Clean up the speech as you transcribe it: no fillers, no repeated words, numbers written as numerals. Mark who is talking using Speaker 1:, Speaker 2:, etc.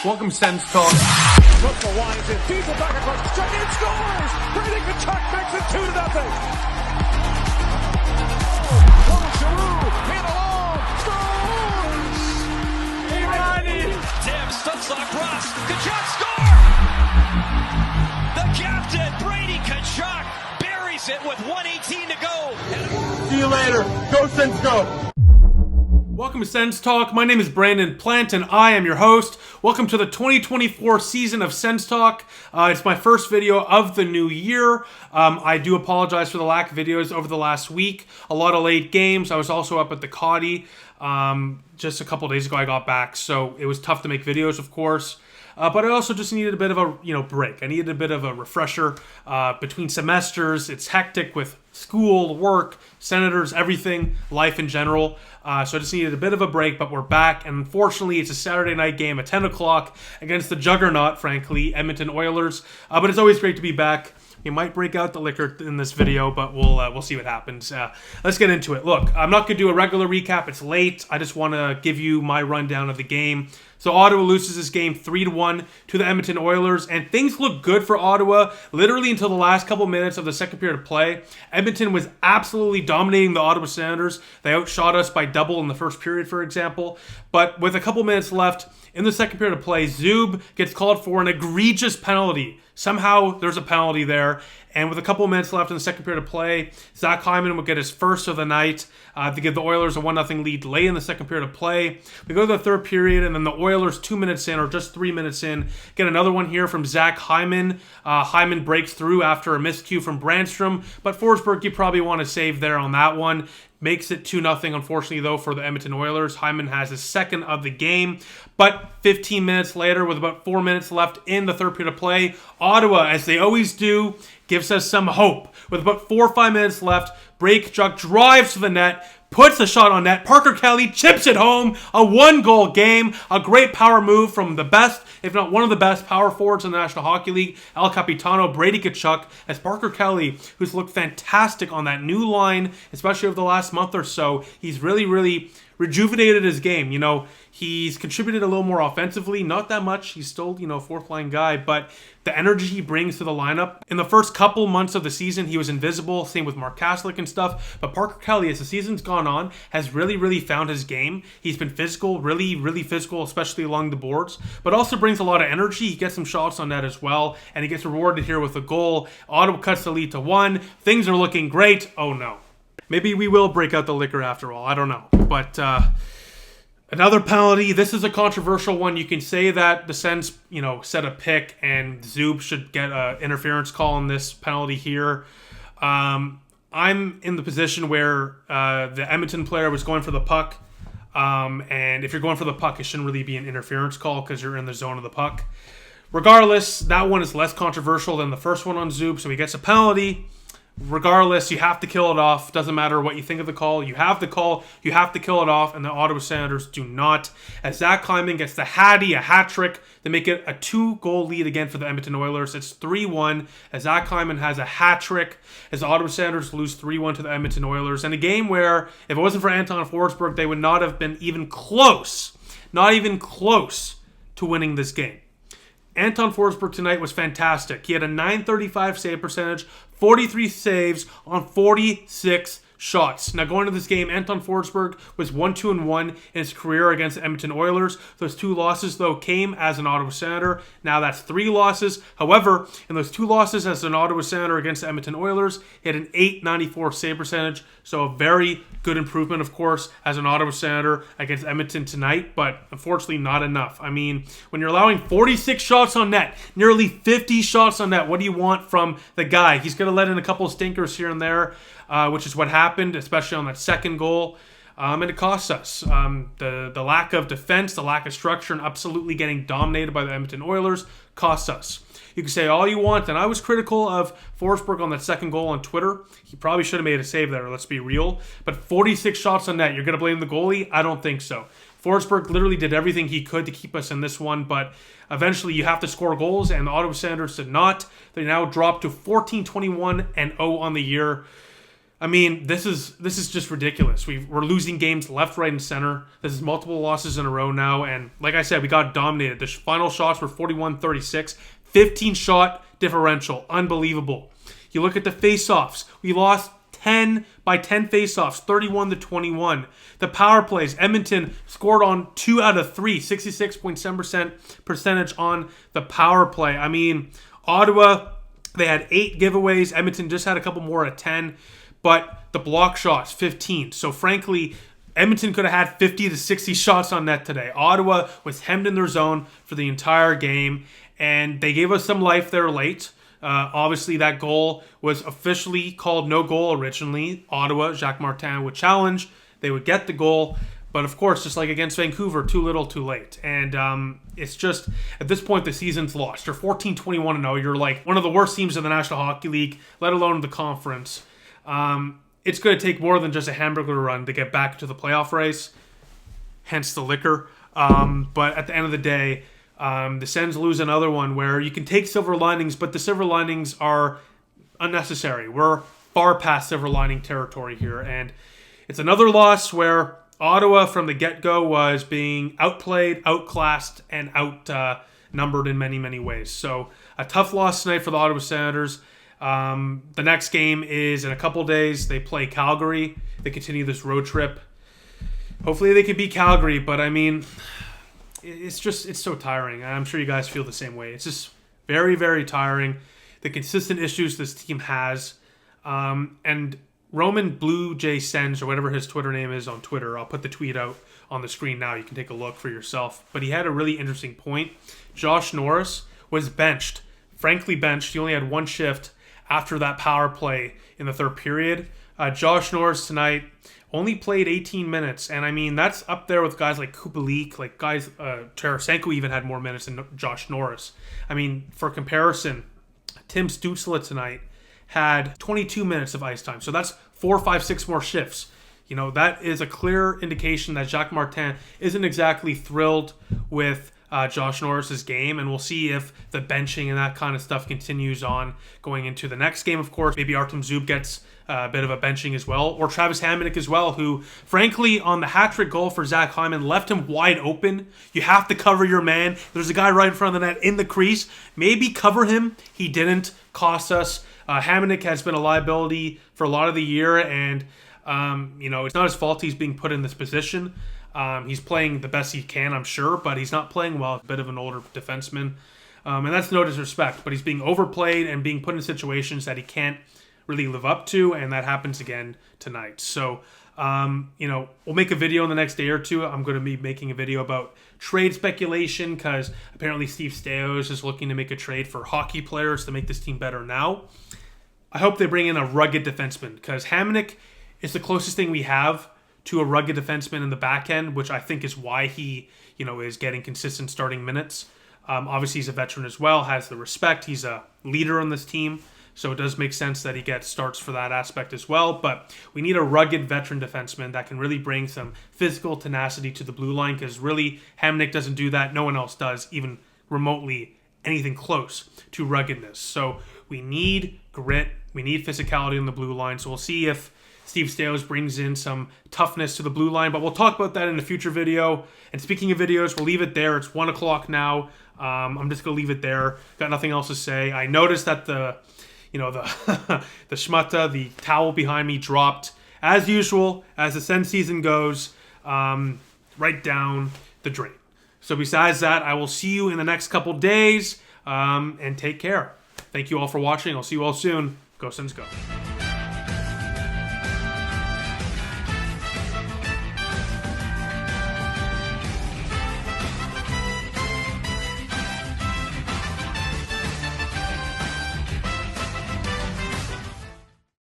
Speaker 1: Welcome, Sens Talk.
Speaker 2: Russell winds in, feeds it back across the strike, and scores! Brady Tkachuk makes it 2-0. Paul Giroux, hit alone, scores!
Speaker 3: Tim Stutzel across, Tkachuk score! The captain, Brady Tkachuk, buries it with 1:18 to go.
Speaker 1: See you later. Go, Sens, go. Welcome to Sens Talk. My name is Brandon Plant, and I am your host. Welcome to the 2024 season of Sens Talk. It's my first video of the new year. I do apologize for the lack of videos over the last week. A lot of late games. I was also up at the Coddy. Just a couple days ago I got back, so it was tough to make videos, of course. But I also just needed a bit of a break. I needed a bit of a refresher between semesters. It's hectic with school, work, senators, everything, life in general. So I just needed a bit of a break, but we're back. And unfortunately, it's a Saturday night game at 10 o'clock against the juggernaut, frankly, Edmonton Oilers. But it's always great to be back. We might break out the liquor in this video, but we'll see what happens. Let's get into it. Look, I'm not going to do a regular recap. It's late. I just want to give you my rundown of the game. So Ottawa loses this game 3-1 to the Edmonton Oilers, and things look good for Ottawa literally until the last couple minutes of the second period of play. Edmonton was absolutely dominating the Ottawa Senators. They outshot us by double in the first period, for example. But with a couple minutes left in the second period of play, Zub gets called for an egregious penalty. Somehow there's a penalty there. And with a couple of minutes left in the second period of play, Zach Hyman would get his first of the night to give the Oilers a 1-0 lead late in the second period of play. We go to the third period, and then the Oilers 2 minutes in, or just 3 minutes in, get another one here from Zach Hyman. Hyman breaks through after a miscue from Brandstrom, but Forsberg you probably want to save there on that one. Makes it 2-0, unfortunately, though, for the Edmonton Oilers. Hyman has his second of the game. But 15 minutes later, with about 4 minutes left in the third period of play, Ottawa, as they always do, gives us some hope. With about 4 or 5 minutes left, Tkachuk drives to the net, puts the shot on net. Parker Kelly chips it home. A one-goal game. A great power move from the best, if not one of the best, power forwards in the National Hockey League, El Capitano, Brady Tkachuk, as Parker Kelly, who's looked fantastic on that new line, especially over the last month or so. He's really rejuvenated his game. He's contributed a little more offensively, not that much. He's still, fourth line guy, but the energy he brings to the lineup. In the first couple months of the season, he was invisible, same with Mark Kaslick and stuff, but Parker Kelly, as the season's gone on, has really found his game. He's been physical, really physical, especially along the boards, but also brings a lot of energy. He gets some shots on that as well, and he gets rewarded here with a goal. Ottawa cuts the lead to 1. Things are looking great. Oh no. Maybe we will break out the liquor after all. I don't know. But another penalty. This is a controversial one. You can say that the Sens, set a pick and Zub should get an interference call on this penalty here. I'm in the position where the Edmonton player was going for the puck. And if you're going for the puck, it shouldn't really be an interference call because you're in the zone of the puck. Regardless, that one is less controversial than the first one on Zub, so he gets a penalty. Regardless, you have to kill it off. Doesn't matter what you think of the call. You have the call. You have to kill it off, and the Ottawa Senators do not. As Zach Hyman gets the Hattie, a hat trick, to make it a 2-goal lead again for the Edmonton Oilers. It's 3-1 as Zach Hyman has a hat trick as the Ottawa Senators lose 3-1 to the Edmonton Oilers. In a game where, if it wasn't for Anton Forsberg, they would not have been even close, not even close to winning this game. Anton Forsberg tonight was fantastic. He had a .935 save percentage, 43 saves on 46 shots. Now, going to this game, Anton Forsberg was 1-2-1 in his career against the Edmonton Oilers. Those 2 losses, though, came as an Ottawa Senator. Now that's 3 losses. However, in those 2 losses as an Ottawa Senator against the Edmonton Oilers, he had an .894 save percentage. So a very good improvement, of course, as an Ottawa Senator against Edmonton tonight, but unfortunately not enough. I mean, when you're allowing 46 shots on net, nearly 50 shots on net, what do you want from the guy? He's going to let in a couple of stinkers here and there, which is what happened, especially on that second goal. And it costs us. The lack of defense, the lack of structure, and absolutely getting dominated by the Edmonton Oilers costs us. You can say all you want, and I was critical of Forsberg on that second goal on Twitter. He probably should have made a save there, let's be real. But 46 shots on net, you're going to blame the goalie? I don't think so. Forsberg literally did everything he could to keep us in this one, but eventually you have to score goals, and the Ottawa Senators did not. They now drop to 14-21-0 on the year. I mean, this is just ridiculous. We're losing games left, right, and center. This is multiple losses in a row now. And like I said, we got dominated. The final shots were 41-36. 15-shot differential. Unbelievable. You look at the face-offs. We lost 10 face-offs, 31-21. The power plays, Edmonton scored on 2 out of 3, 66.7% percentage on the power play. I mean, Ottawa, they had 8 giveaways. Edmonton just had a couple more at 10. But the block shots, 15. So frankly, Edmonton could have had 50 to 60 shots on net today. Ottawa was hemmed in their zone for the entire game, and they gave us some life there late. Obviously, that goal was officially called no goal originally. Ottawa, Jacques Martin would challenge. They would get the goal. But of course, just like against Vancouver, too little, too late. And it's just, at this point, the season's lost. You're 14-21-0. You're like one of the worst teams in the National Hockey League, let alone the conference. It's going to take more than just a hamburger run to get back to the playoff race, hence the liquor. But at the end of the day, the Sens lose another one where you can take silver linings, but the silver linings are unnecessary. We're far past silver lining territory here. And it's another loss where Ottawa from the get-go was being outplayed, outclassed, and outnumbered in many, many ways. So a tough loss tonight for the Ottawa Senators. The next game is in a couple days. They play Calgary. They continue this road trip. Hopefully they can beat Calgary, but I mean, it's so tiring. I'm sure you guys feel the same way. It's just very, very tiring. The consistent issues this team has. And Roman Blue Jay Sens, or whatever his Twitter name is on Twitter, I'll put the tweet out on the screen now. You can take a look for yourself. But he had a really interesting point. Josh Norris was benched. Frankly benched. He only had one shift after that power play in the third period. Josh Norris tonight only played 18 minutes. And I mean, that's up there with guys like Kubalik, like guys, Tarasenko even had more minutes than Josh Norris. I mean, for comparison, Tim Stützle tonight had 22 minutes of ice time. So that's 4, 5, 6 more shifts. You know, that is a clear indication that Jacques Martin isn't exactly thrilled with Josh Norris's game, and we'll see if the benching and that kind of stuff continues on going into the next game. Of course, maybe Artem Zub gets a bit of a benching as well, or Travis Hamonic as well, who, frankly, on the hat-trick goal for Zach Hyman, left him wide open. You have to cover your man. There's a guy right in front of the net in the crease. Maybe cover him. He didn't. Cost us. Hamonic has been a liability for a lot of the year, and it's not his fault he's being put in this position. He's playing the best he can, I'm sure, but he's not playing well. A bit of an older defenseman. And that's no disrespect, but he's being overplayed and being put in situations that he can't really live up to, and that happens again tonight. So, we'll make a video in the next day or two. I'm going to be making a video about trade speculation because apparently Steve Stais is looking to make a trade for hockey players to make this team better now. I hope they bring in a rugged defenseman because Hamonic is the closest thing we have to a rugged defenseman in the back end, which I think is why he, is getting consistent starting minutes. Obviously, he's a veteran as well, has the respect. He's a leader on this team, so it does make sense that he gets starts for that aspect as well. But we need a rugged veteran defenseman that can really bring some physical tenacity to the blue line because really, Hamonic doesn't do that. No one else does, even remotely anything close to ruggedness. So we need grit. We need physicality in the blue line. So we'll see if Steve Stais brings in some toughness to the blue line, but we'll talk about that in a future video. And speaking of videos, we'll leave it there. It's 1 o'clock now. I'm just going to leave it there. Got nothing else to say. I noticed that the schmutta, the towel behind me dropped, as usual, as the Sens season goes, right down the drain. So besides that, I will see you in the next couple days, and take care. Thank you all for watching. I'll see you all soon. Go Sens, go.